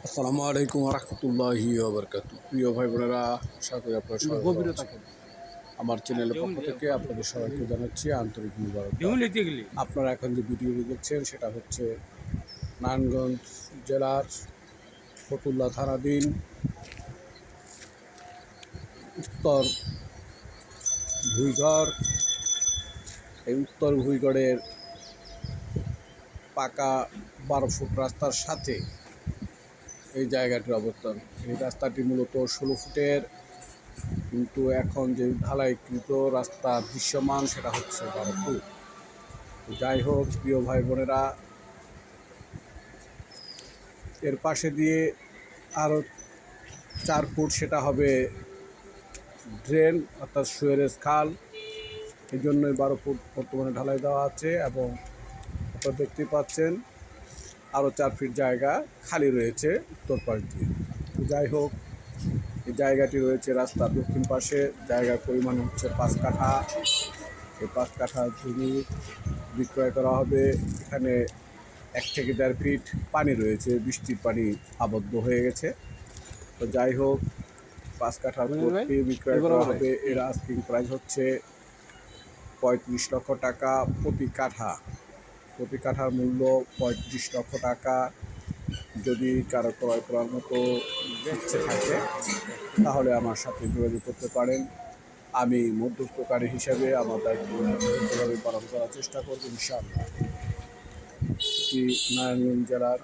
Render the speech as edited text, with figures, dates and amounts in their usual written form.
আসসালামু আলাইকুম রহমতুল্লাহি ওবরকাতু। প্রিয় ভাই বোনেরা, আশা করি আপনারা সবাই ভালো আছেন। আমার চ্যানেলের পক্ষ থেকে আপনাদের সবাইকে জানাচ্ছি আন্তরিক মুবারকবাদ। আপনারা এখন যে ভিডিওটি দেখছেন সেটা হচ্ছে নারায়ণগঞ্জ জেলার ফতুল্লা থানাধীন উত্তর ভুইগড়। এই উত্তর ভুইগড়ের পাকা 12 ফুট রাস্তার সাথে এই জায়গাটির অবস্থান। এই রাস্তাটি মূলত 16 ফুটের, কিন্তু এখন যে ঢালাইকৃত রাস্তা দৃশ্যমান সেটা হচ্ছে 12 ফুট। যাই হোক প্রিয় ভাই বোনেরা, এর পাশে দিয়ে আরও 4 ফুট সেটা হবে ড্রেন অর্থাৎ সুয়েরেজ খাল। এই জন্যই 12 ফুট বর্তমানে ঢালাই দেওয়া আছে এবং আপনারা দেখতেই পাচ্ছেন আরও 4 ফিট জায়গা খালি রয়েছে উত্তর পাশ দিয়ে। যাই হোক, এই জায়গাটি রয়েছে রাস্তার দক্ষিণ পাশে। জায়গার পরিমাণ হচ্ছে 5 কাঠা। এই 5 কাঠা জমি বিক্রয় করা হবে। এখানে 1 থেকে 1.5 ফিট পানি রয়েছে, বৃষ্টির পানি আবদ্ধ হয়ে গেছে। তো যাই হোক, 5 কাঠা প্রতি বিক্রয় করা হবে। এর আস্কিং প্রাইস হচ্ছে 35 লক্ষ টাকা প্রতি কাঠা। প্রতি কাঠার মূল্য 35 লক্ষ টাকা। যদি কারো ক্রয় করার মতো ইচ্ছে থাকে তাহলে আমার সাথে যোগাযোগ করতে পারেন। আমি মধ্যস্থকারী হিসেবে আমার দায়িত্ব পালন করার চেষ্টা করব ইনশাআল্লাহ। এটি নারায়ণগঞ্জ জেলার